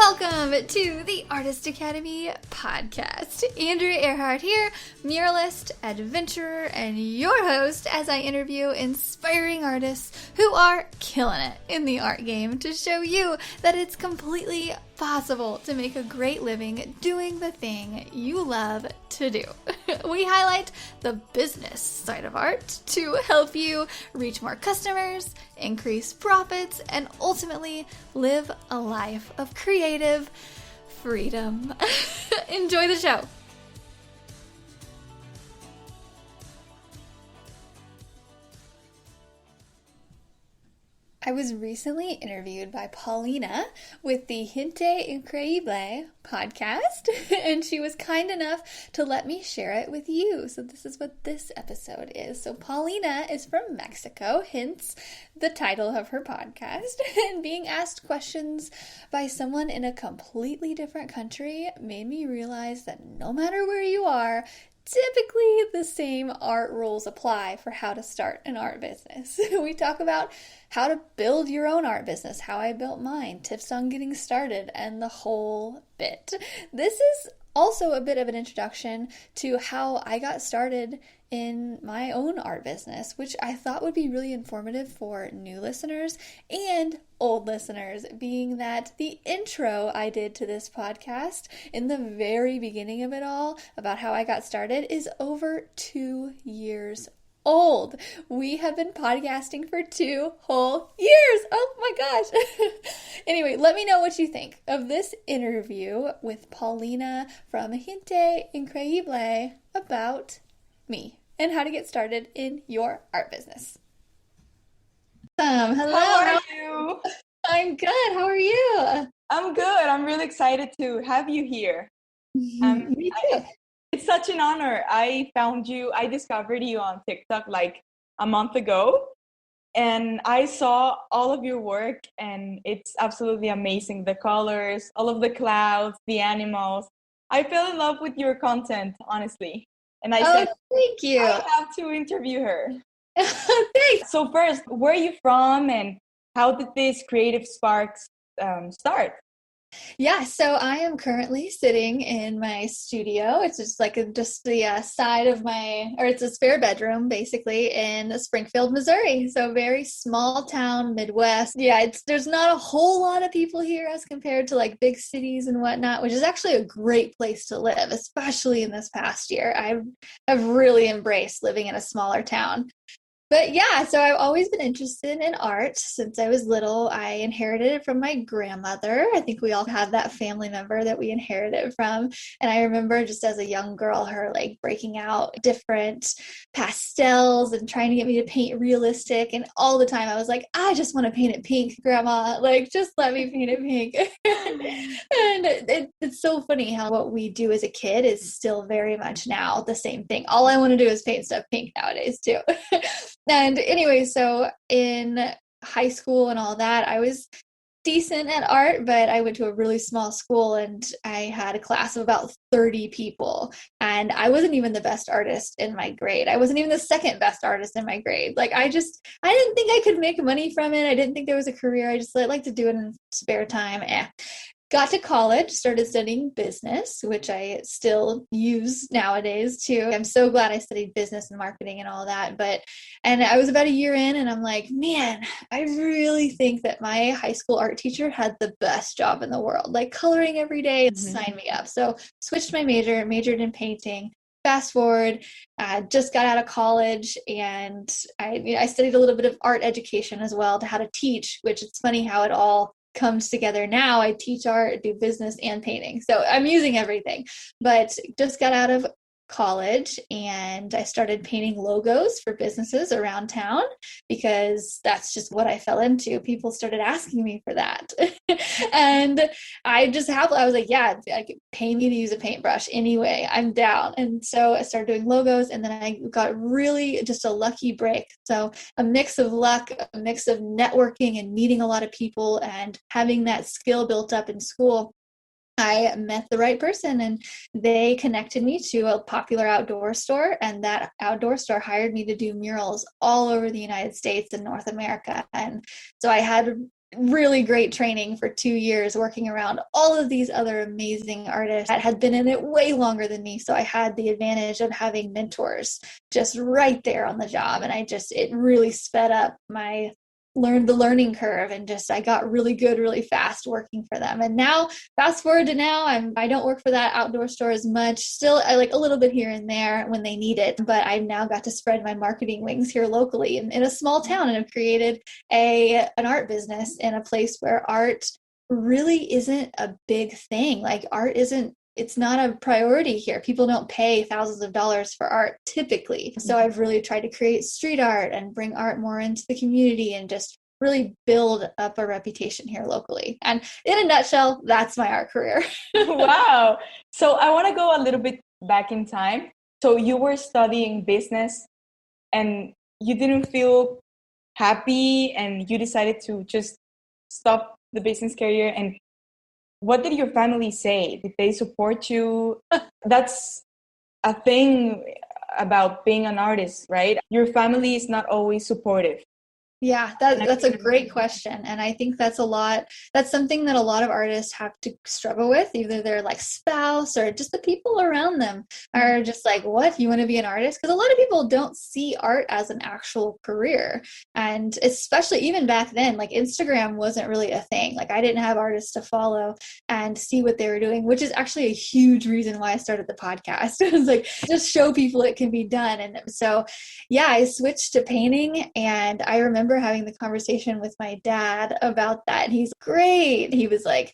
Welcome to the Artist Academy podcast. Andrea Earhart here, muralist, adventurer, and your host as I interview inspiring artists who are killing it in the art game to show you that it's completely possible to make a great living doing the thing you love to do. We highlight the business side of art to help you reach more customers, increase profits, and ultimately live a life of creative freedom. Enjoy the show. I was recently interviewed by Paulina with the Gente Increible Podcast, and she was kind enough to let me share it with you. So this is what this episode is. So Paulina is from Mexico, hence the title of her podcast, and being asked questions by someone in a completely different country made me realize that no matter where you are, typically the same art rules apply for how to start an art business. We talk about how to build your own art business, how I built mine, tips on getting started, and the whole bit. This is also a bit of an introduction to how I got started in my own art business, which I thought would be really informative for new listeners and old listeners, being that the intro I did to this podcast in the very beginning of it all about how I got started is over 2 years old. We have been podcasting for 2 whole years. Oh my gosh. Anyway, let me know what you think of this interview with Paulina from Gente Increible about me and how to get started in your art business. Hello. How are you? I'm good. How are you? I'm good. I'm really excited to have you here. Me too. It's such an honor. I discovered you on TikTok like a month ago, and I saw all of your work, and it's absolutely amazing. The colors, all of the clouds, the animals. I fell in love with your content, honestly. And I said, thank you. I have to interview her. Thanks. So first, where are you from, and how did these creative sparks start? Yeah, so I am currently sitting in my studio. It's just like the side of it's a spare bedroom basically in Springfield, Missouri. So very small town, Midwest. Yeah, there's not a whole lot of people here as compared to like big cities and whatnot, which is actually a great place to live, especially in this past year. I've really embraced living in a smaller town. But yeah, so I've always been interested in art since I was little. I inherited it from my grandmother. I think we all have that family member that we inherited from. And I remember just as a young girl, her like breaking out different pastels and trying to get me to paint realistic. And all the time I was like, I just want to paint it pink, Grandma. Like, just let me paint it pink. And it's so funny how what we do as a kid is still very much now the same thing. All I want to do is paint stuff pink nowadays too. And anyway, so in high school and all that, I was decent at art, but I went to a really small school and I had a class of about 30 people. And I wasn't even the best artist in my grade. I wasn't even the second best artist in my grade. Like I didn't think I could make money from it. I didn't think there was a career. I just like to do it in spare time. Got to college, started studying business, which I still use nowadays too. I'm so glad I studied business and marketing and all that. And I was about a year in and I'm like, man, I really think that my high school art teacher had the best job in the world, like coloring every day and sign me up. So switched my majored in painting. Fast forward, just got out of college and I studied a little bit of art education as well to how to teach, which it's funny how it all comes together now. I teach art, do business and painting. So I'm using everything, but just got out of college and I started painting logos for businesses around town because that's just what I fell into. People started asking me for that. And I was like, yeah, pay me to use a paintbrush anyway, I'm down. And so I started doing logos and then I got really just a lucky break. So a mix of luck, a mix of networking and meeting a lot of people and having that skill built up in school. I met the right person and they connected me to a popular outdoor store, and that outdoor store hired me to do murals all over the United States and North America. And so I had really great training for 2 years, working around all of these other amazing artists that had been in it way longer than me. So I had the advantage of having mentors just right there on the job. And it really sped up the learning curve, and just I got really good really fast working for them. And now fast forward to now, I don't work for that outdoor store as much. Still, I like a little bit here and there when they need it, but I've now got to spread my marketing wings here locally in a small town, and have created an art business in a place where art really isn't a big thing. Like it's not a priority here. People don't pay thousands of dollars for art typically. So I've really tried to create street art and bring art more into the community, and just really build up a reputation here locally. And in a nutshell, that's my art career. Wow. So I want to go a little bit back in time. So you were studying business and you didn't feel happy, and you decided to just stop the business career. And what did your family say? Did they support you? That's a thing about being an artist, right? Your family is not always supportive. Yeah, that's a great question. And I think that's something that a lot of artists have to struggle with. Either their like spouse or just the people around them are just like, what, you want to be an artist? Because a lot of people don't see art as an actual career. And especially even back then, like Instagram wasn't really a thing. Like I didn't have artists to follow and see what they were doing, which is actually a huge reason why I started the podcast. It was like, just show people it can be done. And so, yeah, I switched to painting, and I remember having the conversation with my dad about that. And he's great. He was like,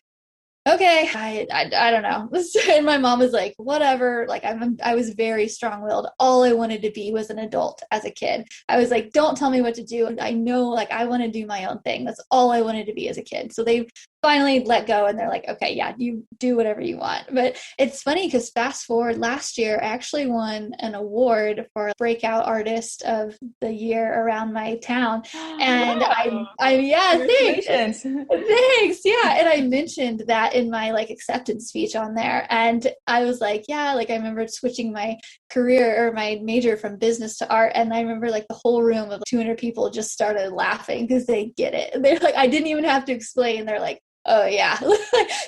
okay, I don't know. And my mom was like, whatever. Like I was very strong-willed. All I wanted to be was an adult as a kid. I was like, don't tell me what to do. I know, like, I want to do my own thing. That's all I wanted to be as a kid. So they finally let go, and they're like, okay, yeah, you do whatever you want. But it's funny because fast forward last year, I actually won an award for breakout artist of the year around my town. And wow. Yeah, thanks. Thanks. Yeah. And I mentioned that in my like acceptance speech on there. And I was like, yeah, like I remember switching my career or my major from business to art. And I remember like the whole room of 200 people just started laughing because they get it. They're like, I didn't even have to explain. They're like, oh yeah.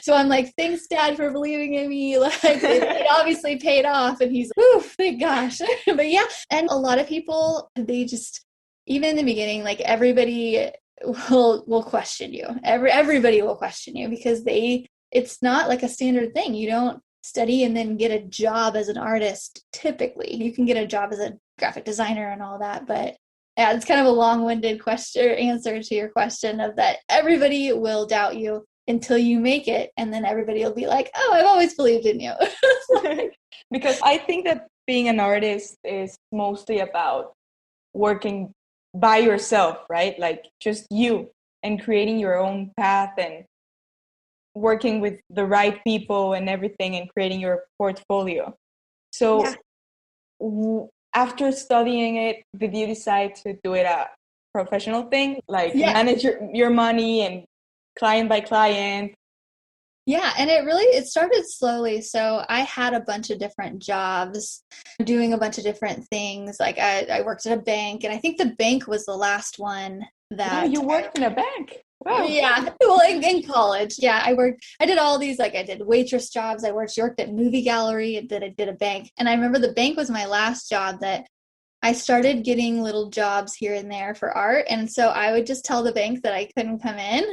So I'm like, thanks Dad for believing in me. Like it obviously paid off. And he's like, whew, thank gosh. But yeah. And a lot of people, they just, even in the beginning, like everybody will question you. Everybody will question you because it's not like a standard thing. You don't study and then get a job as an artist. Typically, you can get a job as a graphic designer and all that, but yeah, it's kind of a long-winded answer to your question of that. Everybody will doubt you until you make it, and then everybody will be like, "Oh, I've always believed in you." Because I think that being an artist is mostly about working by yourself, right? Like just you, and creating your own path and working with the right people and everything, and creating your portfolio. So yeah. After studying it, did you decide to do it a professional thing, like manage your money and client by client? Yeah, and it started slowly. So I had a bunch of different jobs, doing a bunch of different things. Like I worked at a bank, and I think the bank was the last one that... Oh, you worked in a bank? Wow. Yeah, well, in college. Yeah, I did all these, like I did waitress jobs. I worked at movie gallery, and then I did a bank. And I remember the bank was my last job that I started getting little jobs here and there for art. And so I would just tell the bank that I couldn't come in.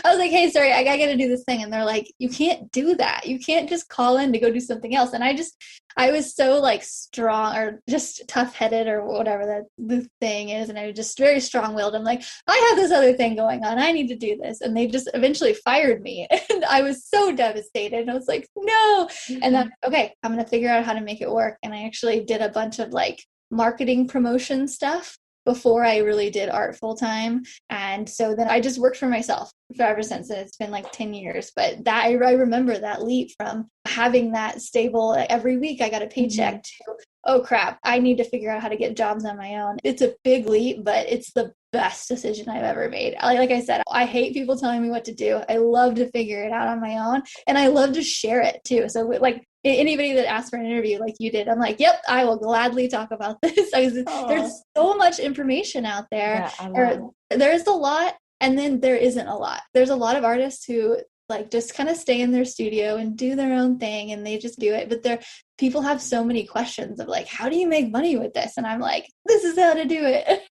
I was like, hey, sorry, I got to do this thing. And they're like, you can't do that. You can't just call in to go do something else. And I was so like strong, or just tough headed, or whatever the thing is. And I was just very strong willed. I'm like, I have this other thing going on. I need to do this. And they just eventually fired me. And I was so devastated. And I was like, no. And then, okay, I'm going to figure out how to make it work. And I actually did a bunch of like marketing promotion stuff before I really did art full time. And so then I just worked for myself ever since. And it's been like 10 years. But that I remember that leap from having that stable every week I got a paycheck to, oh crap, I need to figure out how to get jobs on my own. It's a big leap, but it's the best decision I've ever made. Like I said, I hate people telling me what to do. I love to figure it out on my own, and I love to share it too. So like anybody that asks for an interview like you did, I'm like, yep, I will gladly talk about this. There's so much information out there. Yeah, there's a lot, And then there isn't a lot. There's a lot of artists who like just kind of stay in their studio and do their own thing and they just do it. But people have so many questions of like, how do you make money with this? And I'm like, this is how to do it.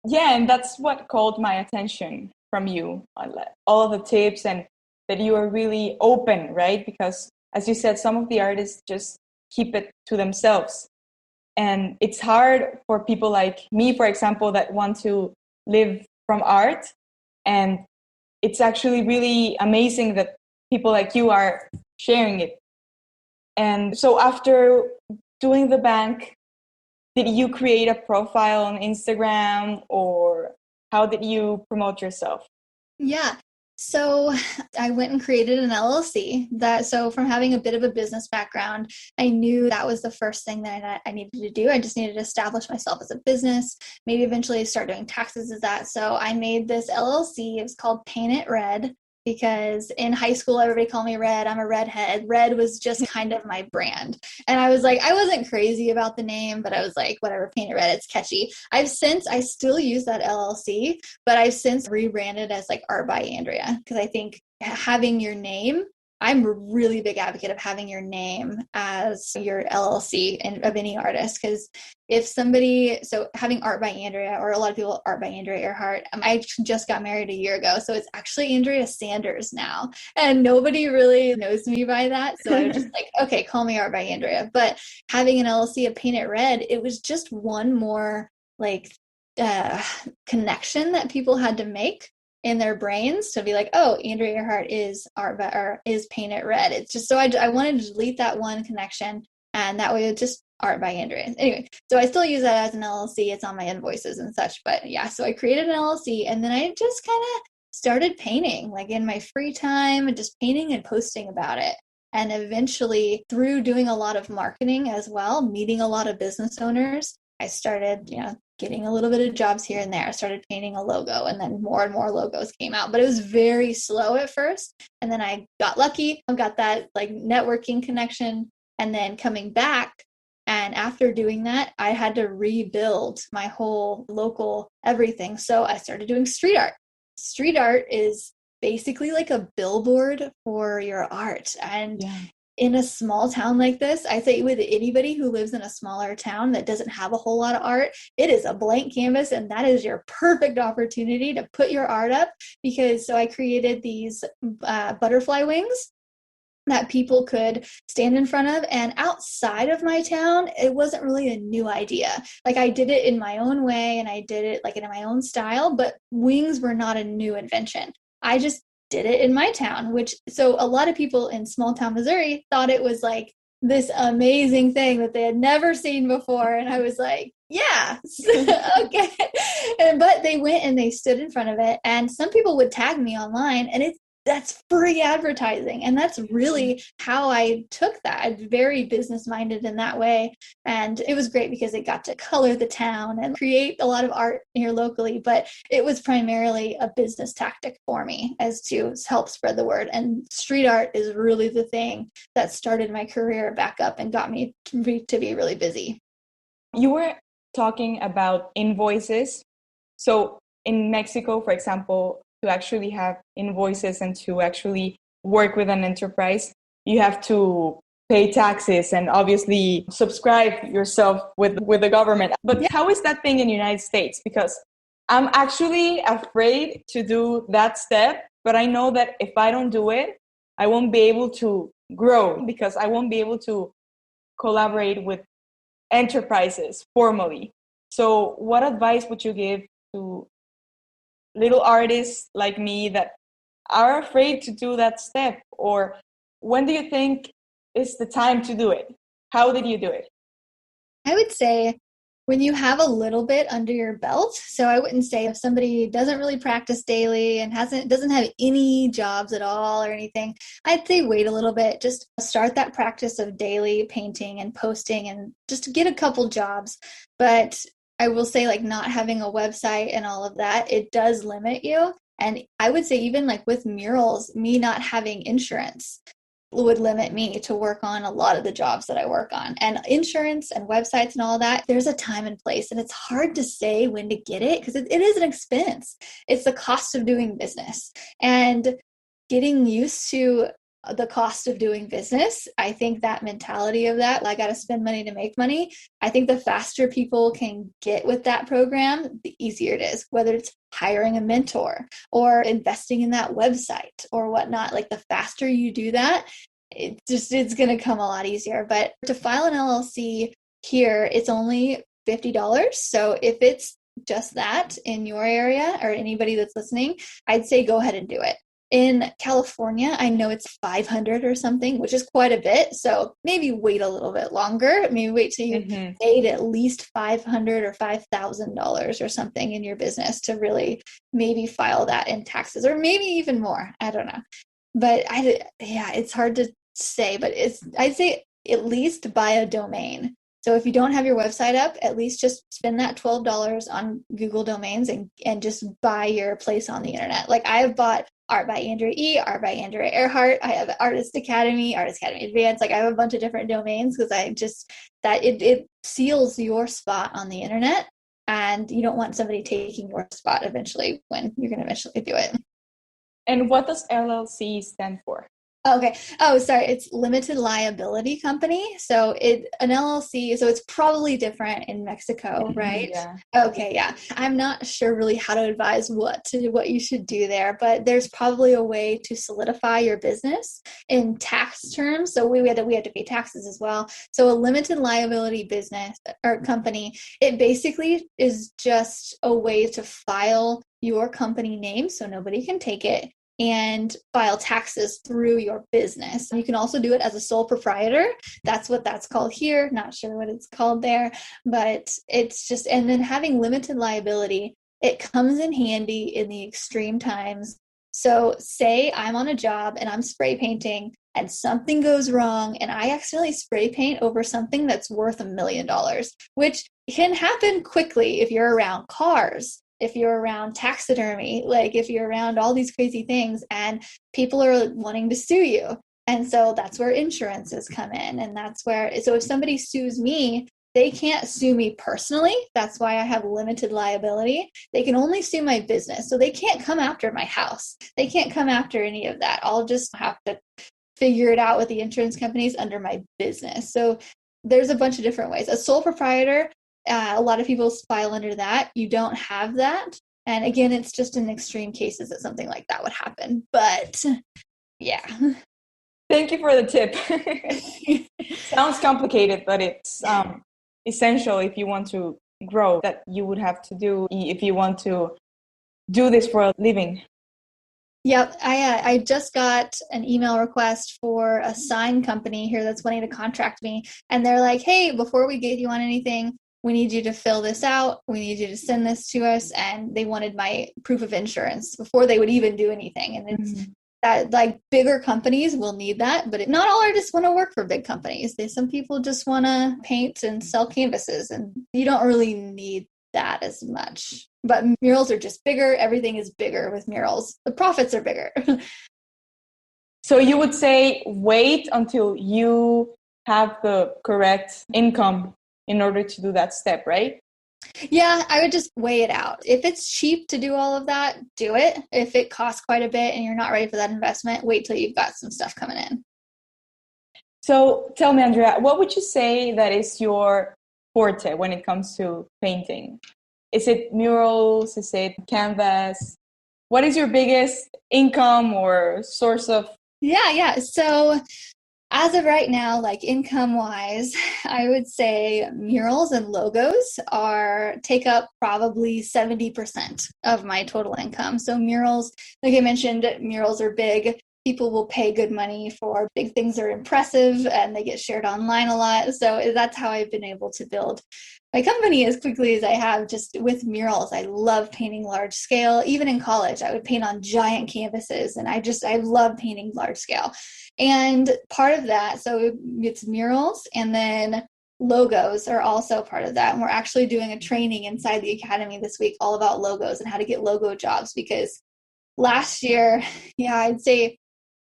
Yeah, and that's what called my attention from you, all of the tips, and that you are really open, right? Because as you said, some of the artists just keep it to themselves. And it's hard for people like me, for example, that want to live from art. And it's actually really amazing that people like you are sharing it. And so after doing the bank, did you create a profile on Instagram, or how did you promote yourself? Yeah. So I went and created an LLC so from having a bit of a business background, I knew that was the first thing that I needed to do. I just needed to establish myself as a business, maybe eventually start doing taxes as that. So I made this LLC. It was called Paint It Red, because in high school, everybody called me Red. I'm a redhead. Red was just kind of my brand. And I was like, I wasn't crazy about the name, but I was like, whatever, Paint It Red, it's catchy. I still use that LLC, but I've since rebranded as like Art by Andrea, because I think having your name, I'm a really big advocate of having your name as your LLC of any artist, because having Art by Andrea, or a lot of people Art by Andrea Earhart. I just got married a year ago, so it's actually Andrea Sanders now, and nobody really knows me by that. So I was just like, okay, call me Art by Andrea. But having an LLC of Paint It Red, it was just one more like connection that people had to make in their brains to be like, oh, Andrea Earhart is is Paint It Red. It's just so I wanted to delete that one connection, and that way it just Art by Andrea. Anyway, so I still use that as an LLC. It's on my invoices and such. But yeah, so I created an LLC, and then I just kind of started painting, like in my free time, and just painting and posting about it. And eventually, through doing a lot of marketing as well, meeting a lot of business owners, I started, getting a little bit of jobs here and there. I started painting a logo, and then more and more logos came out. But it was very slow at first. And then I got lucky. I got that like networking connection. And then coming back, and after doing that, I had to rebuild my whole local everything. So I started doing street art. Street art is basically like a billboard for your art. And in a small town like this, I say with anybody who lives in a smaller town that doesn't have a whole lot of art, it is a blank canvas, and that is your perfect opportunity to put your art up. So I created these butterfly wings that people could stand in front of. And outside of my town, it wasn't really a new idea. Like I did it in my own way, and I did it like in my own style, but wings were not a new invention. I just did it in my town, so a lot of people in small town Missouri thought it was like this amazing thing that they had never seen before. And I was like, yeah, okay. But they went and they stood in front of it, and some people would tag me online, and that's free advertising. And that's really how I took that. I'm very business minded in that way. And it was great because it got to color the town and create a lot of art here locally. But it was primarily a business tactic for me as to help spread the word. And street art is really the thing that started my career back up and got me to be really busy. You were talking about invoices. So in Mexico, for example, to actually have invoices and to actually work with an enterprise, you have to pay taxes and obviously subscribe yourself with the government. But how is that thing in the United States? Because I'm actually afraid to do that step, but I know that if I don't do it, I won't be able to grow, because I won't be able to collaborate with enterprises formally. So what advice would you give to little artists like me that are afraid to do that step? Or when do you think is the time to do it? How did you do it? I would say when you have a little bit under your belt. So I wouldn't say if somebody doesn't really practice daily and doesn't have any jobs at all or anything, I'd say wait a little bit, just start that practice of daily painting and posting and just to get a couple jobs. But I will say, like, not having a website and all of that, it does limit you. And I would say even like with murals, me not having insurance, would limit me to work on a lot of the jobs that I work on. And insurance and websites and all that, there's a time and place, and it's hard to say when to get it because it is an expense. It's the cost of doing business. And getting used to the cost of doing business, I think that mentality of that, like, I got to spend money to make money. I think the faster people can get with that program, the easier it is, whether it's hiring a mentor or investing in that website or whatnot. Like, the faster you do that, it's going to come a lot easier. But to file an LLC here, it's only $50. So if it's just that in your area or anybody that's listening, I'd say go ahead and do it. In California, I know it's 500 or something, which is quite a bit. So maybe wait a little bit longer. Maybe wait till you made at least $500 or $5,000 or something in your business to really maybe file that in taxes, or maybe even more. I don't know. But it's hard to say, but I'd say at least buy a domain. So if you don't have your website up, at least just spend that $12 on Google domains and just buy your place on the internet. Like, I have bought Art by Andrea E., Art by Andrea Earhart. I have Artist Academy Advanced. Like, I have a bunch of different domains because it seals your spot on the internet, and you don't want somebody taking your spot eventually when you're going to eventually do it. And what does LLC stand for? Okay. Oh, sorry. It's limited liability company. So an LLC, so it's probably different in Mexico, right? Yeah. Okay. Yeah. I'm not sure really how to advise what you should do there, but there's probably a way to solidify your business in tax terms. So we had to pay taxes as well. So a limited liability business or company, it basically is just a way to file your company name so nobody can take it and file taxes through your business. You can also do it as a sole proprietor. That's what that's called here. Not sure what it's called there, but it's just, and then having limited liability, it comes in handy in the extreme times. So say I'm on a job and I'm spray painting and something goes wrong and I accidentally spray paint over something that's worth $1 million, which can happen quickly if you're around cars, if you're around taxidermy, like if you're around all these crazy things and people are wanting to sue you. And so that's where insurances come in. And so if somebody sues me, they can't sue me personally. That's why I have limited liability. They can only sue my business. So they can't come after my house. They can't come after any of that. I'll just have to figure it out with the insurance companies under my business. So there's a bunch of different ways. A sole proprietor, a lot of people file under that. You don't have that. And again, it's just in extreme cases that something like that would happen. But yeah. Thank you for the tip. Sounds complicated, but it's essential if you want to grow, that you would have to do if you want to do this for a living. Yep. I just got an email request for a sign company here that's wanting to contract me. And they're like, hey, before we get you on anything, we need you to fill this out. We need you to send this to us. And they wanted my proof of insurance before they would even do anything. And it's that, like, bigger companies will need that, but not all artists want to work for big companies. Some people just want to paint and sell canvases, and you don't really need that as much. But murals are just bigger. Everything is bigger with murals. The profits are bigger. So you would say wait until you have the correct income in order to do that step, right? Yeah, I would just weigh it out. If it's cheap to do all of that, do it. If it costs quite a bit and you're not ready for that investment, wait till you've got some stuff coming in. So tell me, Andrea, what would you say that is your forte when it comes to painting? Is it murals? Is it canvas? What is your biggest income or source of? Yeah. So as of right now, like income-wise, I would say murals and logos take up probably 70% of my total income. So murals, like I mentioned, murals are big. People will pay good money for big things that are impressive and they get shared online a lot. So that's how I've been able to build my company as quickly as I have, just with murals. I love painting large scale. Even in college, I would paint on giant canvases, and I love painting large scale. And part of that, so it's murals, and then logos are also part of that. And we're actually doing a training inside the academy this week all about logos and how to get logo jobs, because last year, I'd say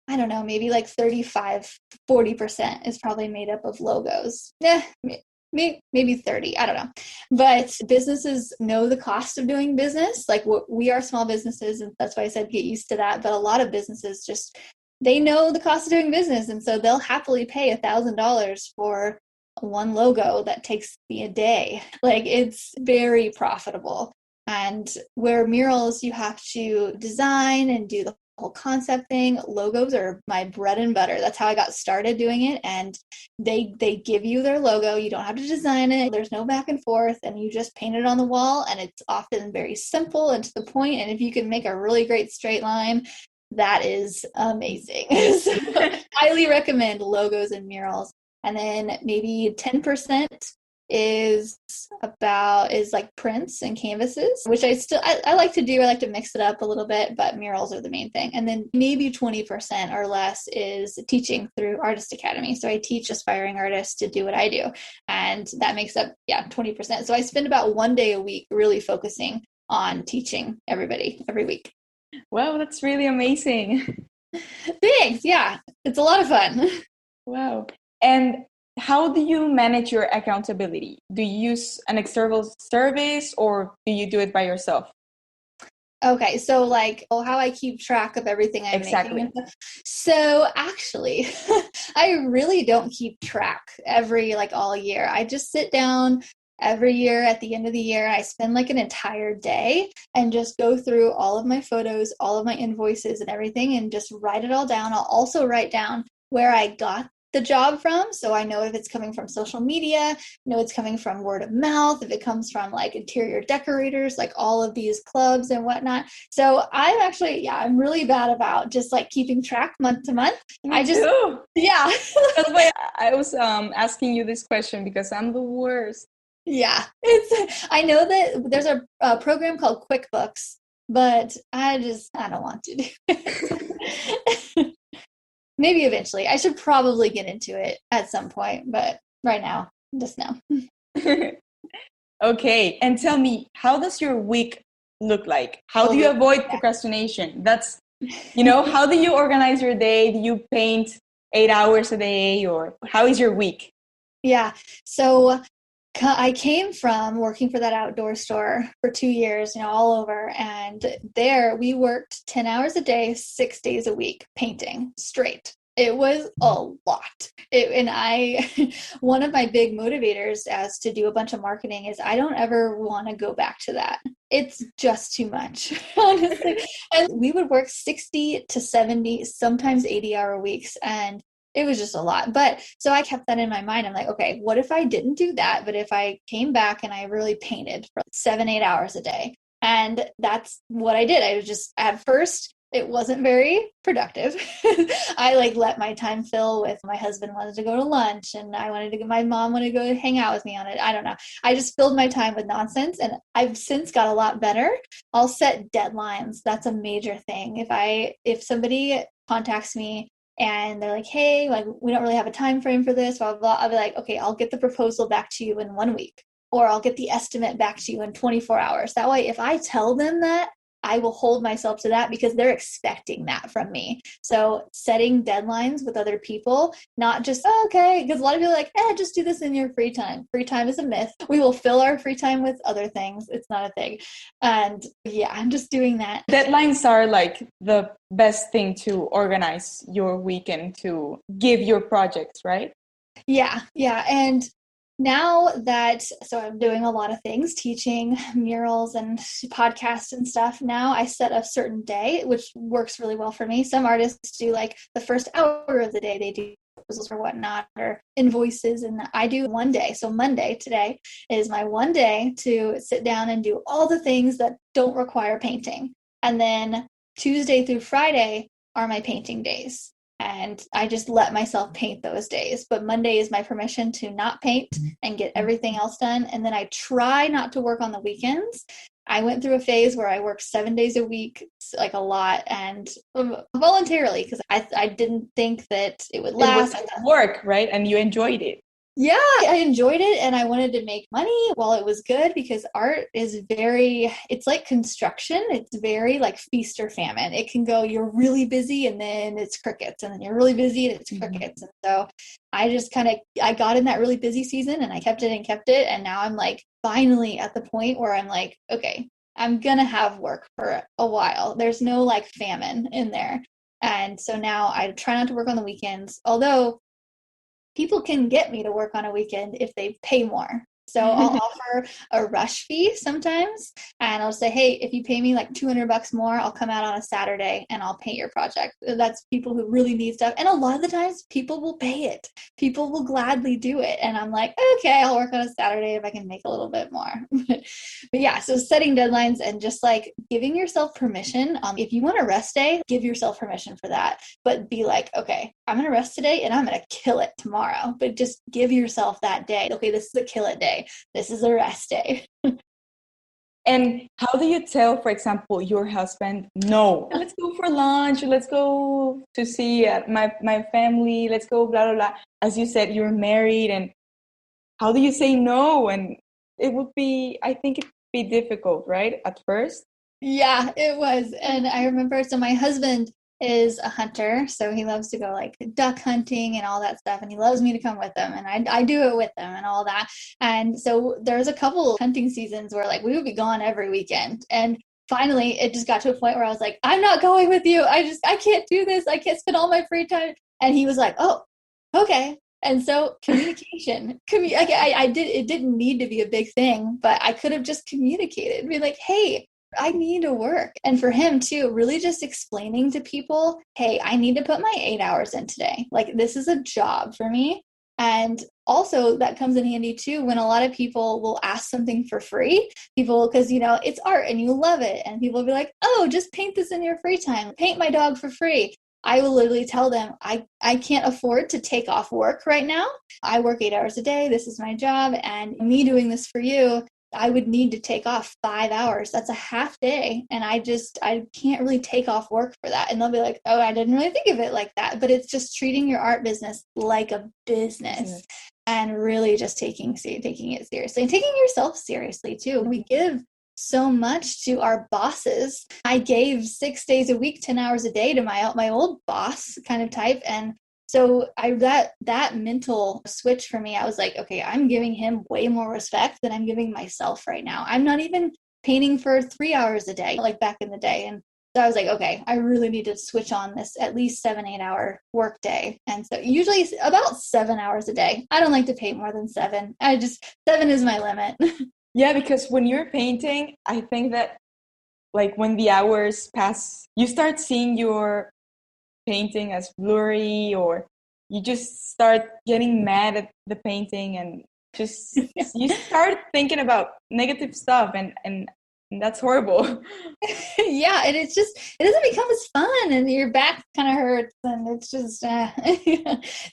I don't know, maybe like 35-40% is probably made up of logos. Yeah, maybe 30, I don't know. But businesses know the cost of doing business. Like we are small businesses, and that's why I said get used to that. But a lot of businesses just, they know the cost of doing business, and so they'll happily pay $1,000 for one logo that takes me a day. Like, it's very profitable. And where murals, you have to design and do the whole concept thing. Logos are my bread and butter. That's how I got started doing it. And they give you their logo. You don't have to design it. There's no back and forth, and you just paint it on the wall. And it's often very simple and to the point. And if you can make a really great straight line, that is amazing. So highly recommend logos and murals. And then maybe 10% is like prints and canvases, which I like to do. I like to mix it up a little bit, but murals are the main thing. And then maybe 20% or less is teaching through Artist Academy. So I teach aspiring artists to do what I do. And that makes up, 20%. So I spend about one day a week really focusing on teaching everybody every week. Wow, that's really amazing. Thanks. Yeah, it's a lot of fun. Wow. And how do you manage your accountability? Do you use an external service, or do you do it by yourself? Okay, so like how I keep track of everything I'm making. So actually, I really don't keep track all year. I just sit down every year at the end of the year. I spend like an entire day and just go through all of my photos, all of my invoices and everything, and just write it all down. I'll also write down where I got the job from, so I know if it's coming from social media, it's coming from word of mouth, if it comes from like interior decorators, like all of these clubs and whatnot. So I'm actually, I'm really bad about just like keeping track month to month. Me too. Yeah. That's why I was asking you this question, because I'm the worst. Yeah, I know that there's a program called QuickBooks, but I don't want to do it. Maybe eventually. I should probably get into it at some point, but right now, just no. Okay, and tell me, how does your week look like? How do you avoid procrastination? That's, how do you organize your day? Do you paint 8 hours a day, or how is your week? Yeah, so I came from working for that outdoor store for 2 years, all over. And there we worked 10 hours a day, 6 days a week, painting straight. It was a lot. One of my big motivators as to do a bunch of marketing is I don't ever want to go back to that. It's just too much, honestly. And we would work 60 to 70, sometimes 80-hour weeks. And it was just a lot. But so I kept that in my mind. I'm like, okay, what if I didn't do that? But if I came back and I really painted for 7-8 hours a day? And that's what I did. I was just, at first, it wasn't very productive. I let my time fill with my husband wanted to go to lunch, and my mom wanted to go hang out with me on it. I don't know. I just filled my time with nonsense, and I've since got a lot better. I'll set deadlines. That's a major thing. If somebody contacts me and they're like, hey, we don't really have a time frame for this, blah, blah, blah, I'll be like, okay, I'll get the proposal back to you in 1 week, or I'll get the estimate back to you in 24 hours. That way, if I tell them that, I will hold myself to that because they're expecting that from me. So setting deadlines with other people, not just, okay, because a lot of people are like, just do this in your free time. Free time is a myth. We will fill our free time with other things. It's not a thing. And I'm just doing that. Deadlines are like the best thing to organize your weekend, to give your projects, right? Yeah. And now so I'm doing a lot of things, teaching, murals and podcasts and stuff. Now I set a certain day, which works really well for me. Some artists do like the first hour of the day, they do proposals or whatnot, or invoices. And I do 1 day. So Monday today is my 1 day to sit down and do all the things that don't require painting. And then Tuesday through Friday are my painting days. And I just let myself paint those days. But Monday is my permission to not paint and get everything else done. And then I try not to work on the weekends. I went through a phase where I worked 7 days a week, like a lot, and voluntarily, because I didn't think that it would last. It was work, right? And you enjoyed it. Yeah, I enjoyed it and I wanted to make money while it was good because art is it's like construction. It's very like feast or famine. It can go, you're really busy and then it's crickets, and then you're really busy and it's crickets. And so I got in that really busy season and I kept it and kept it. And now I'm like finally at the point where I'm like, okay, I'm going to have work for a while. There's no like famine in there. And so now I try not to work on the weekends, although people can get me to work on a weekend if they pay more. So I'll offer a rush fee sometimes, and I'll say, hey, if you pay me like $200 more, I'll come out on a Saturday and I'll paint your project. That's people who really need stuff. And a lot of the times people will pay it. People will gladly do it. And I'm like, okay, I'll work on a Saturday if I can make a little bit more. But yeah, so setting deadlines and just like giving yourself permission. If you want a rest day, give yourself permission for that. But be like, okay, I'm going to rest today and I'm going to kill it tomorrow. But just give yourself that day. Okay, this is a kill it day. This is a rest day. And how do you tell, for example, your husband, no, let's go for lunch, let's go to see my family, let's go blah, blah, blah. As you said, you're married, and how do you say no? And it would be, I think it'd be difficult, right? At first. Yeah, it was. And I remember, so my husband is a hunter, so he loves to go like duck hunting and all that stuff, and he loves me to come with him, and I do it with him and all that. And so there's a couple hunting seasons where like we would be gone every weekend, and finally it just got to a point where I was like, I'm not going with you. I can't do this. I can't spend all my free time. And he was like, oh, okay. And so communication, it didn't need to be a big thing, but I could have just communicated, be like, hey, I need to work. And for him too, really just explaining to people, hey, I need to put my 8 hours in today. Like this is a job for me. And also that comes in handy too when a lot of people will ask something for free. People, because it's art and you love it. And people will be like, oh, just paint this in your free time. Paint my dog for free. I will literally tell them, I can't afford to take off work right now. I work 8 hours a day. This is my job. And me doing this for you, I would need to take off 5 hours. That's a half day. And I can't really take off work for that. And they'll be like, oh, I didn't really think of it like that. But it's just treating your art business like a business and really just taking it seriously and taking yourself seriously too. We give so much to our bosses. I gave 6 days a week, 10 hours a day to my old boss kind of type. And so that mental switch for me, I was like, okay, I'm giving him way more respect than I'm giving myself right now. I'm not even painting for 3 hours a day, like back in the day. And so I was like, okay, I really need to switch on this at least 7-8 hour work day. And so usually it's about 7 hours a day. I don't like to paint more than 7. 7 is my limit. Yeah, because when you're painting, I think that like when the hours pass, you start seeing your painting as blurry, or you just start getting mad at the painting and just you start thinking about negative stuff, and that's horrible. Yeah, and it doesn't become as fun, and your back kind of hurts, and it's just so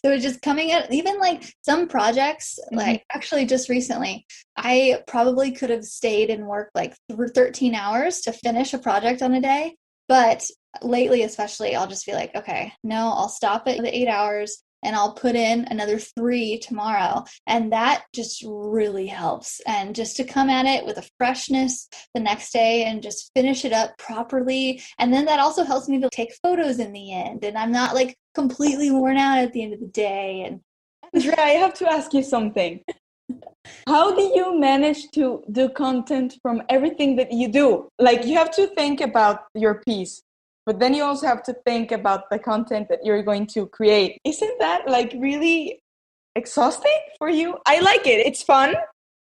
it's just coming at even like some projects. Like actually just recently I probably could have stayed and worked like 13 hours to finish a project on a day, but lately especially I'll just be like, okay, no, I'll stop at the 8 hours and I'll put in another 3 tomorrow. And that just really helps. And just to come at it with a freshness the next day and just finish it up properly. And then that also helps me to take photos in the end. And I'm not like completely worn out at the end of the day. And Andrea, I have to ask you something. How do you manage to do content from everything that you do? Like you have to think about your piece, but then you also have to think about the content that you're going to create. Isn't that like really exhausting for you? I like it. It's fun,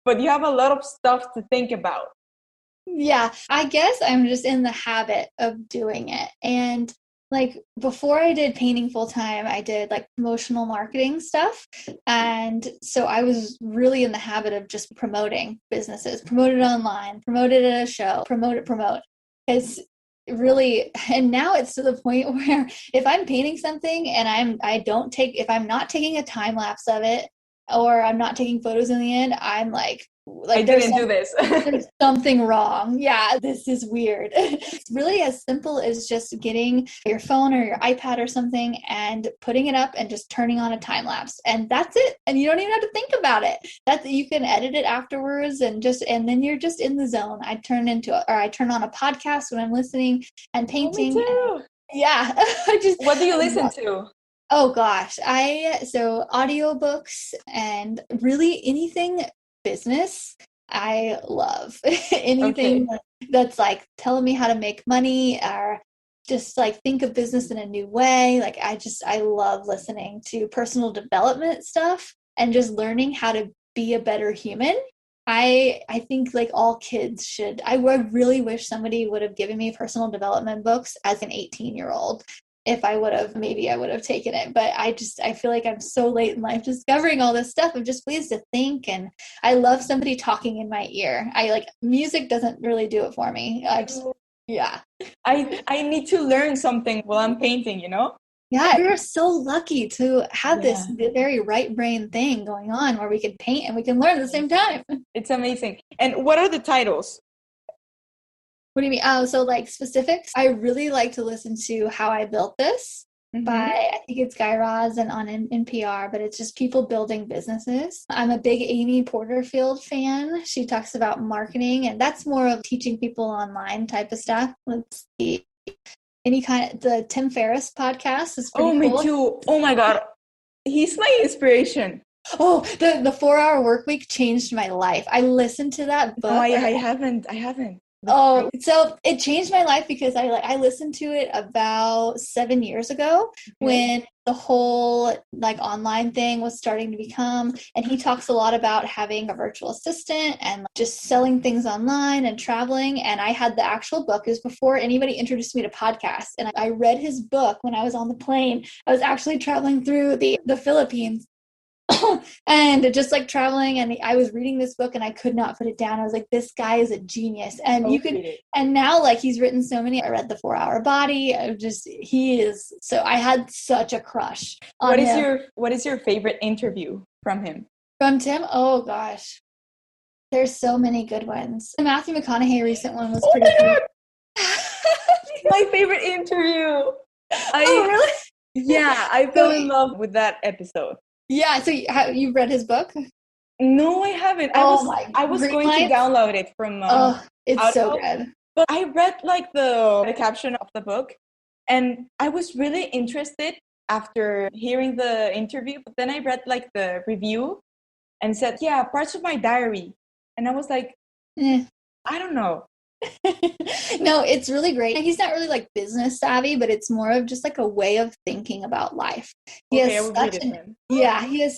but you have a lot of stuff to think about. yeah, I guess I'm just in the habit of doing it. And like before I did painting full time, I did like promotional marketing stuff. And so I was really in the habit of just promoting businesses, promote it online, promote it at a show, promote. It's really, and now it's to the point where if I'm painting something and if I'm not taking a time lapse of it, or I'm not taking photos in the end, I'm like, like I didn't do this. there's something wrong. Yeah, this is weird. It's really as simple as just getting your phone or your iPad or something and putting it up and just turning on a time lapse. And that's it. And you don't even have to think about it. That's you can edit it afterwards and then you're just in the zone. I turn on a podcast when I'm listening and painting. Oh, me too. Yeah. What do you listen to? Oh gosh. So audiobooks and really anything business I love. Anything that's like telling me how to make money or just like think of business in a new way. Like I love listening to personal development stuff and just learning how to be a better human. I think like all kids should. I would really wish somebody would have given me personal development books as an 18-year-old. If I would have, maybe I would have taken it. But I feel like I'm so late in life discovering all this stuff of just ways to think. And I love somebody talking in my ear. Music doesn't really do it for me. Yeah. I need to learn something while I'm painting, you know? Yeah, we're so lucky to have this very right brain thing going on where we can paint and we can learn at the same time. It's amazing. And what are the titles? What do you mean? Oh, so like specifics? I really like to listen to How I Built This by, I think it's Guy Raz and on NPR, but it's just people building businesses. I'm a big Amy Porterfield fan. She talks about marketing, and that's more of teaching people online type of stuff. Let's see. The Tim Ferriss podcast is pretty cool. Oh, me too. Oh my God. He's my inspiration. Oh, the 4-Hour Workweek changed my life. I listened to that book. Oh, I haven't. Oh, so it changed my life because I listened to it about 7 years ago when the whole like online thing was starting to become, and he talks a lot about having a virtual assistant and just selling things online and traveling. And I had the actual book. It was before anybody introduced me to podcasts. And I read his book when I was on the plane. I was actually traveling through the Philippines. And just like traveling, and I was reading this book and I could not put it down. I was like, this guy is a genius. And and now like he's written so many. I read The 4-Hour Body. I had such a crush on him. What is your favorite interview from him? From Tim? Oh gosh. There's so many good ones. The Matthew McConaughey recent one was pretty good. My favorite interview. Oh really? Yeah, I fell in love with that episode. Yeah, so you've read his book? No, I haven't. I was going to download it from it's so good. But I read like the caption of the book, and I was really interested after hearing the interview. But then I read like the review and said, yeah, parts of my diary. And I was like, I don't know. No, it's really great. He's not really like business savvy, but it's more of just like a way of thinking about life. He has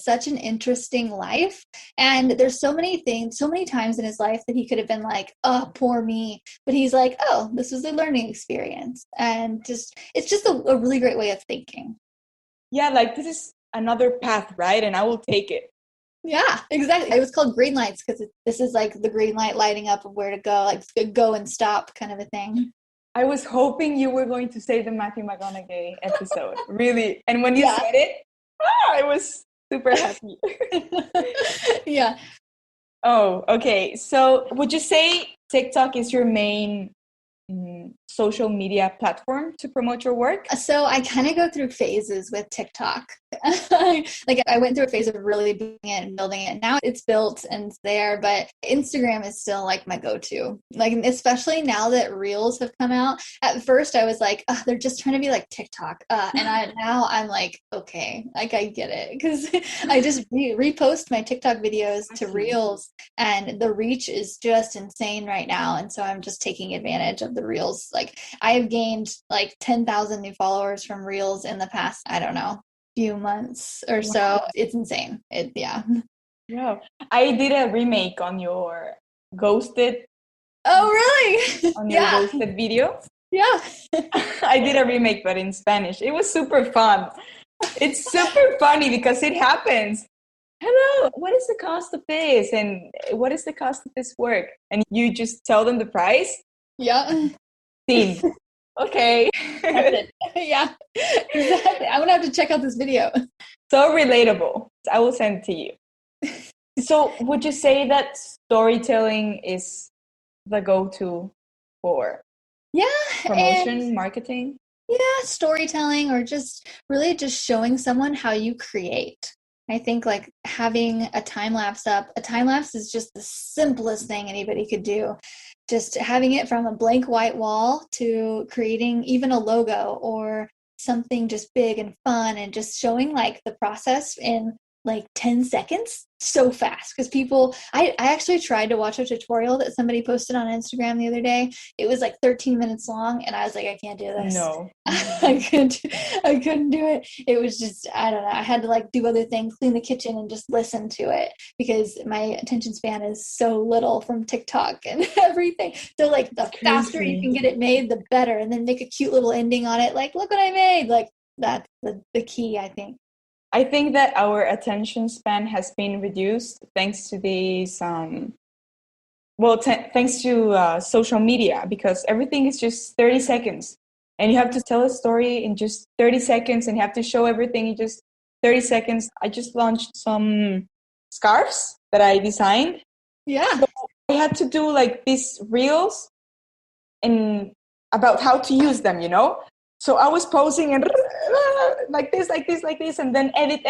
such an interesting life, and there's so many times in his life that he could have been like, oh, poor me, but he's like, oh, this was a learning experience, and it's just a really great way of thinking. Yeah, like this is another path, right? And I will take it. Yeah, exactly. It was called green lights because this is like the green light lighting up of where to go, like go and stop kind of a thing. I was hoping you were going to say the Matthew McConaughey episode, really. And when you said it, I was super happy. Yeah. Oh, okay. So would you say TikTok is your main social media platform to promote your work? So I kind of go through phases with TikTok. Like I went through a phase of really building it and building it. Now it's built and it's there, but Instagram is still like my go-to. Like, especially now that Reels have come out. At first I was like, they're just trying to be like TikTok. Now I'm like, okay, like I get it. Because I just repost my TikTok videos to Reels, and the reach is just insane right now. And so I'm just taking advantage of the Reels. Like I have gained like 10,000 new followers from Reels in the past, I don't know, few months or so. It's insane. Yeah. I did a remake on your Ghosted. Oh, really? On your Ghosted video. Yeah. I did a remake, but in Spanish. It was super fun. It's super funny because it happens. Hello, what is the cost of this? And what is the cost of this work? And you just tell them the price. Yeah. Scene. Okay. Yeah, exactly. I'm gonna have to check out this video. So relatable. I will send it to you. So would you say that storytelling is the go-to for Yeah, and promotion, marketing? yeah, storytelling or just really just showing someone how you create. I think like having a time lapse up, a time lapse is just the simplest thing anybody could do. Just having it from a blank white wall to creating even a logo or something just big and fun and just showing like the process in like 10 seconds so fast because I actually tried to watch a tutorial that somebody posted on Instagram the other day. It was like 13 minutes long and I was like, I can't do this. No. I couldn't do it. It was just, I don't know. I had to like do other things, clean the kitchen and just listen to it because my attention span is so little from TikTok and everything. So like the faster you can get it made, the better. And then make a cute little ending on it. Like, look what I made. Like that's the key, I think. I think that our attention span has been reduced thanks to these, thanks to social media, because everything is just 30 seconds. And you have to tell a story in just 30 seconds and you have to show everything in just 30 seconds. I just launched some scarves that I designed. Yeah. So I had to do like these reels and about how to use them, you know? So I was posing and like this, and then edit,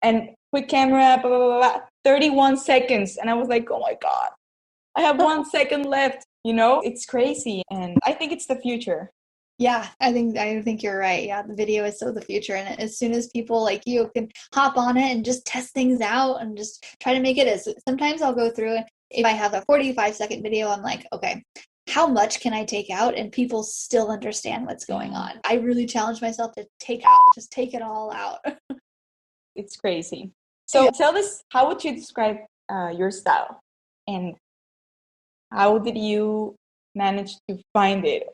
and quick camera, blah, blah, blah, blah, 31 seconds. And I was like, oh my God, I have 1 second left, you know? It's crazy. And I think it's the future. Yeah, I think you're right. Yeah, the video is so the future. And as soon as people like you can hop on it and just test things out and just try to make it as sometimes I'll go through it. If I have a 45-second video, I'm like, okay, how much can I take out and people still understand what's going on? I really challenge myself to just take it all out. It's crazy. So tell us, how would you describe your style? And how did you manage to find it?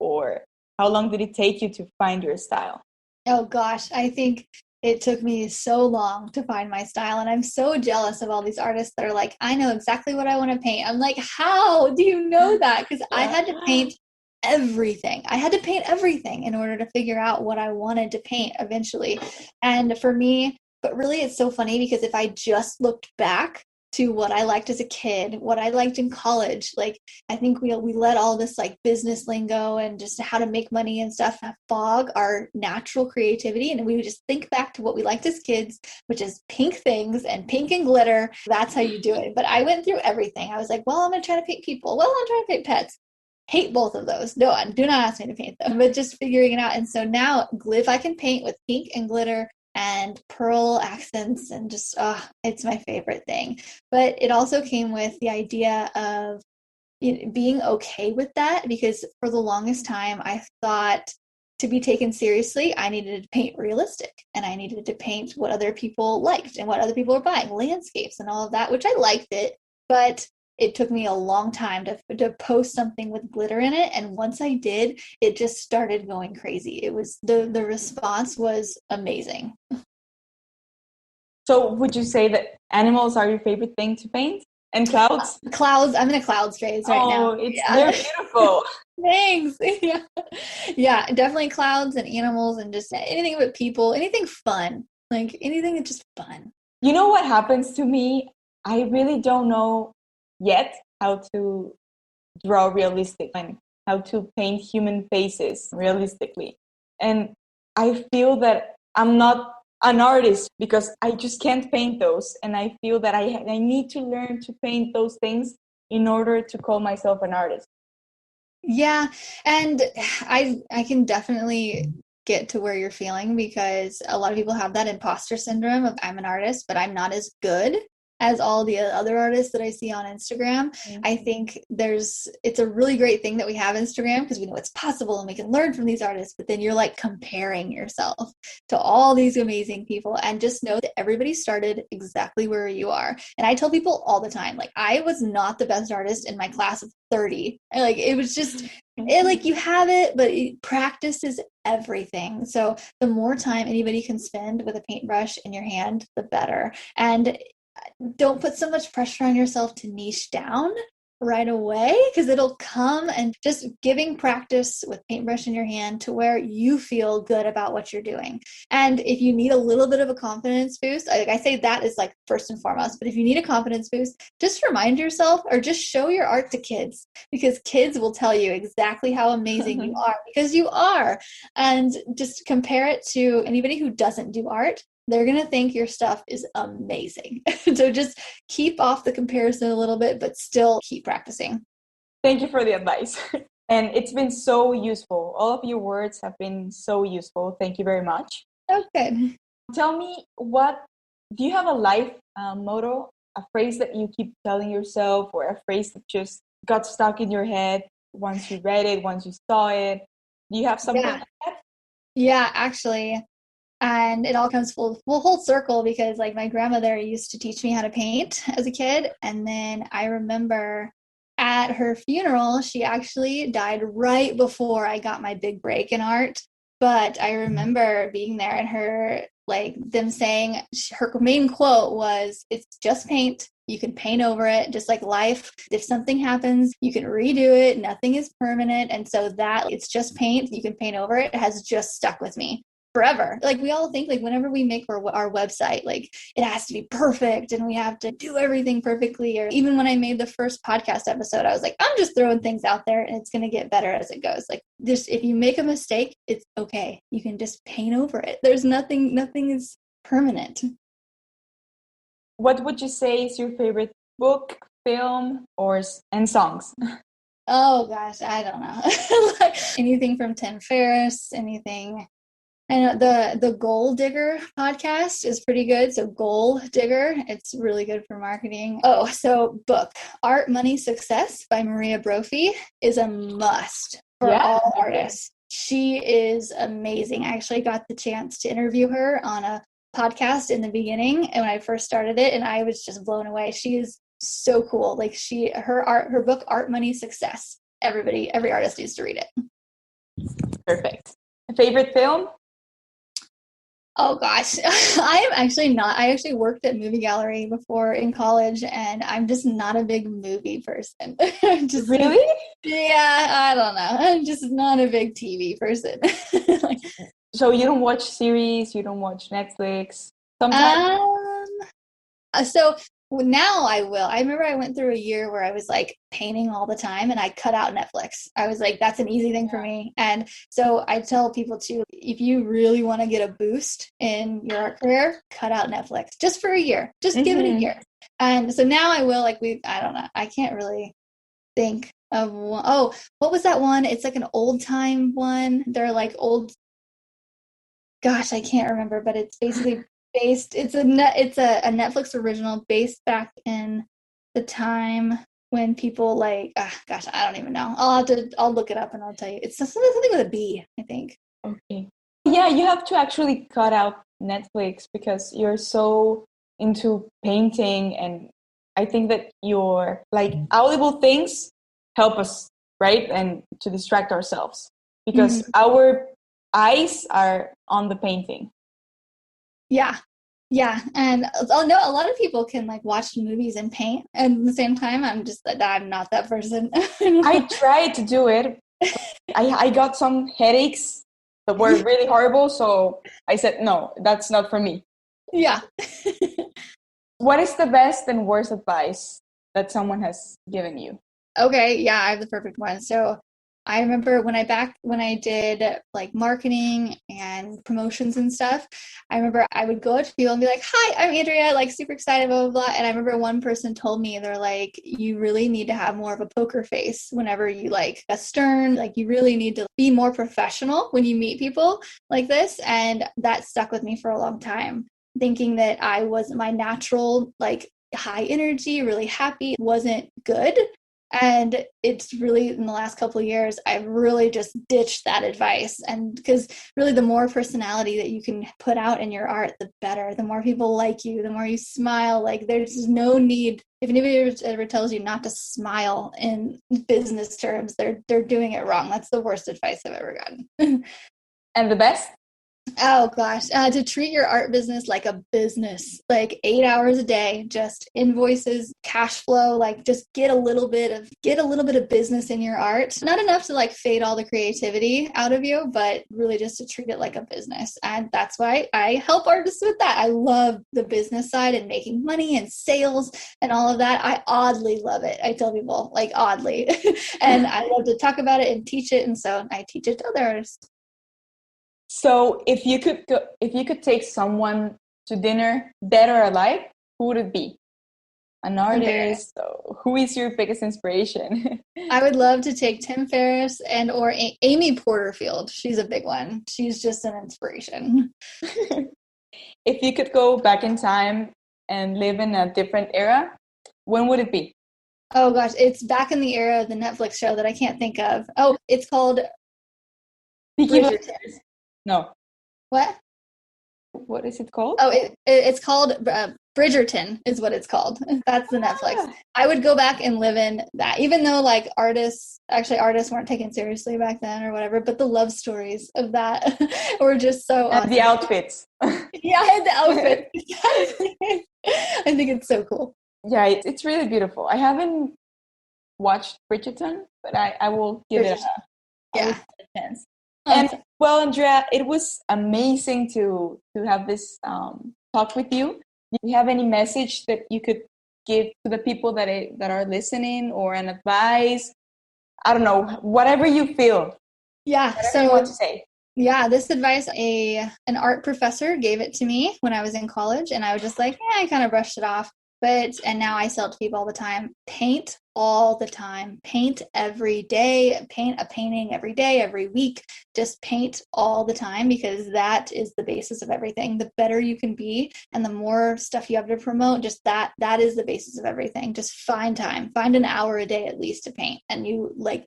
Or how long did it take you to find your style? Oh gosh, I think it took me so long to find my style. And I'm so jealous of all these artists that are like, I know exactly what I want to paint. I'm like, how do you know that? Because I had to paint everything. I had to paint everything in order to figure out what I wanted to paint eventually. And for me, but really it's so funny because if I just looked back to what I liked as a kid, what I liked in college, like I think we let all this like business lingo and just how to make money and stuff fog our natural creativity. And we would just think back to what we liked as kids, which is pink things and pink and glitter. That's how you do it. But I went through everything. I was like, well, I'm going to try to paint people. Well, I'm trying to paint pets. Hate both of those. No, do not ask me to paint them, but just figuring it out. And so now if I can paint with pink and glitter and pearl accents and just, it's my favorite thing. But it also came with the idea of being okay with that because for the longest time, I thought to be taken seriously, I needed to paint realistic and I needed to paint what other people liked and what other people were buying, landscapes and all of that, which I liked it. But it took me a long time to post something with glitter in it. And once I did, it just started going crazy. It was the response was amazing. So would you say that animals are your favorite thing to paint? And clouds? Clouds. I'm in a clouds phase right now. They're beautiful. Thanks. Yeah, definitely clouds and animals and just anything but people, anything fun, like anything that's just fun. You know what happens to me? I really don't know yet how to draw realistic and how to paint human faces realistically. And I feel that I'm not an artist because I just can't paint those. And I feel that I need to learn to paint those things in order to call myself an artist. Yeah, and I can definitely get to where you're feeling because a lot of people have that imposter syndrome of I'm an artist, but I'm not as good as all the other artists that I see on Instagram. Mm-hmm. I think it's a really great thing that we have Instagram because we know it's possible and we can learn from these artists, but then you're like comparing yourself to all these amazing people and just know that everybody started exactly where you are. And I tell people all the time, like I was not the best artist in my class of 30. Like it was just like you have it, but practice is everything. So the more time anybody can spend with a paintbrush in your hand, the better. And don't put so much pressure on yourself to niche down right away, because it'll come, and just giving practice with paintbrush in your hand to where you feel good about what you're doing. And if you need a little bit of a confidence boost, I say that is like first and foremost, but if you need a confidence boost, just remind yourself or just show your art to kids, because kids will tell you exactly how amazing you are, because you are. And just compare it to anybody who doesn't do art. They're going to think your stuff is amazing. So just keep off the comparison a little bit, but still keep practicing. Thank you for the advice. And it's been so useful. All of your words have been so useful. Thank you very much. Okay. Tell me, do you have a life motto, a phrase that you keep telling yourself, or a phrase that just got stuck in your head once you read it, once you saw it? Do you have something like that? Yeah, actually. And it all comes full circle, because like my grandmother used to teach me how to paint as a kid. And then I remember at her funeral, she actually died right before I got my big break in art. But I remember being there and her, like, them saying, her main quote was, "It's just paint. You can paint over it, just like life. If something happens, you can redo it. Nothing is permanent." And so that "it's just paint, you can paint over it" has just stuck with me forever. Like, we all think, like, whenever we make our website, like, it has to be perfect and we have to do everything perfectly. Or even when I made the first podcast episode, I was like, I'm just throwing things out there and it's going to get better as it goes. Like, just, if you make a mistake, it's okay. You can just paint over it. There's nothing is permanent. What would you say is your favorite book, film, and songs? Oh gosh, I don't know. Like, anything from Tim Ferriss, anything. And the Goal Digger podcast is pretty good. So Goal Digger, it's really good for marketing. Oh, so book Art, Money, Success by Maria Brophy is a must for all artists. She is amazing. I actually got the chance to interview her on a podcast in the beginning and when I first started it, and I was just blown away. She is so cool. Like, her book Art, Money, Success. Every artist needs to read it. Perfect. Favorite film? Oh gosh, I am actually not. I actually worked at movie gallery before in college, and I'm just not a big movie person. Really? Yeah, I don't know. I'm just not a big TV person. Like, so you don't watch series? You don't watch Netflix? Sometimes. So now I will. I remember I went through a year where I was like painting all the time and I cut out Netflix. I was like, that's an easy thing for me. And so I tell people too, if you really want to get a boost in your art career, cut out Netflix just for a year. Just give it a year. And so now I will, like, I don't know. I can't really think of one. Oh, what was that one? It's like an old time one. They're like old. Gosh, I can't remember, but it's basically it's a Netflix original based back in the time when people like, gosh, I don't even know. I'll look it up and I'll tell you. It's something with a B, I think. Okay. Yeah, you have to actually cut out Netflix because you're so into painting, and I think that your like audible things help us, right? And to distract ourselves because our eyes are on the painting. Yeah, and I know a lot of people can like watch movies and paint, and at the same time, I'm not that person. I tried to do it. I got some headaches that were really horrible, so I said, no, that's not for me. Yeah. What is the best and worst advice that someone has given you? Okay, yeah, I have the perfect one. So I remember when I did like marketing and promotions and stuff, I remember I would go up to people and be like, "Hi, I'm Andrea," like super excited, blah, blah, blah. And I remember one person told me, they're like, "You really need to have more of a poker face whenever you like a stern, like you really need to be more professional when you meet people like this." And that stuck with me for a long time, thinking that I wasn't my natural, like high energy, really happy, wasn't good. And it's really in the last couple of years, I've really just ditched that advice. And because really the more personality that you can put out in your art, the better. The more people like you, the more you smile. Like, there's no need. If anybody ever tells you not to smile in business terms, they're doing it wrong. That's the worst advice I've ever gotten. And the best? Oh gosh, to treat your art business like a business, like 8 hours a day, just invoices, cash flow, like just get a little bit of business in your art. Not enough to like fade all the creativity out of you, but really just to treat it like a business. And that's why I help artists with that. I love the business side and making money and sales and all of that. I oddly love it. I tell people like oddly, and I love to talk about it and teach it. And so I teach it to other artists. So if you could take someone to dinner, dead or alive, who would it be? An artist? So who is your biggest inspiration? I would love to take Tim Ferriss and or Amy Porterfield. She's a big one. She's just an inspiration. If you could go back in time and live in a different era, when would it be? Oh gosh, it's back in the era of the Netflix show that I can't think of. Oh, it's called Bridgerton. No. What? What is it called? Oh, it's called Bridgerton is what it's called. That's the Netflix. I would go back and live in that, even though like artists weren't taken seriously back then or whatever, but the love stories of that were just so awesome. The outfits. Yeah, the outfits. I think it's so cool. Yeah, it's really beautiful. I haven't watched Bridgerton, but I will give it a chance. And well, Andrea, it was amazing to have this talk with you. Do you have any message that you could give to the people that are listening, or an advice? I don't know, whatever you feel. Yeah. Whatever you want to say. Yeah, this advice, an art professor gave it to me when I was in college, and I was just like, I kind of brushed it off. And now I sell to people all the time. Paint all the time. Paint every day. Paint a painting every day, every week. Just paint all the time, because that is the basis of everything. The better you can be and the more stuff you have to promote, just that is the basis of everything. Just find time. Find an hour a day at least to paint, and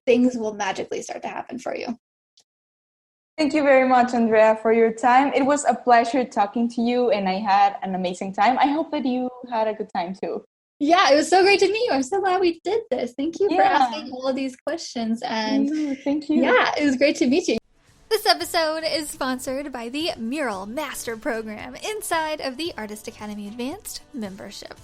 things will magically start to happen for you. Thank you very much, Andrea, for your time. It was a pleasure talking to you, and I had an amazing time. I hope that you had a good time too. Yeah, it was so great to meet you. I'm so glad we did this. Thank you for asking all of these questions. And thank you. Yeah, it was great to meet you. This episode is sponsored by the Mural Master Program inside of the Artist Academy Advanced membership.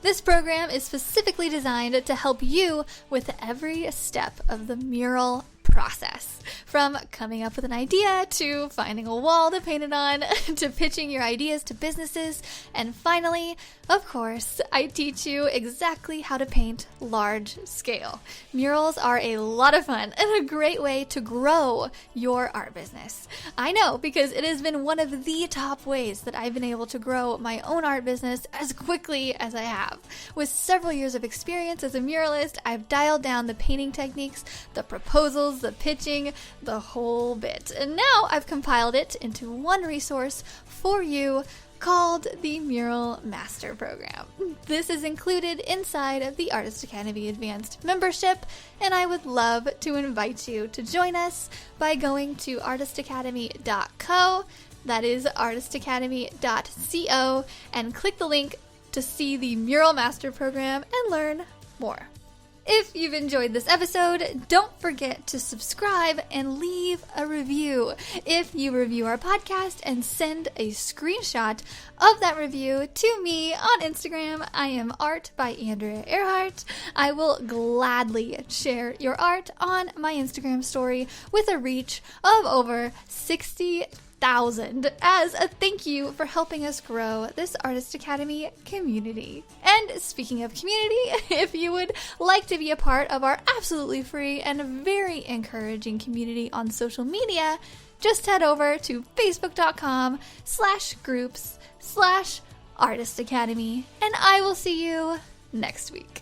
This program is specifically designed to help you with every step of the mural process. From coming up with an idea, to finding a wall to paint it on, to pitching your ideas to businesses, and finally, of course, I teach you exactly how to paint large scale. Murals are a lot of fun and a great way to grow your art business. I know, because it has been one of the top ways that I've been able to grow my own art business as quickly as I have. With several years of experience as a muralist, I've dialed down the painting techniques, the proposals, the pitching, the whole bit. And now I've compiled it into one resource for you called the Mural Master Program. This is included inside of the Artist Academy Advanced membership, and I would love to invite you to join us by going to artistacademy.co, that is artistacademy.co, and click the link to see the Mural Master Program and learn more. If you've enjoyed this episode, don't forget to subscribe and leave a review. If you review our podcast and send a screenshot of that review to me on Instagram, I am Art by Andrea Earhart. I will gladly share your art on my Instagram story with a reach of over 60,000 as a thank you for helping us grow this Artist Academy community. And speaking of community, if you would like to be a part of our absolutely free and very encouraging community on social media, just head over to facebook.com/groups/Artist Academy, and I will see you next week.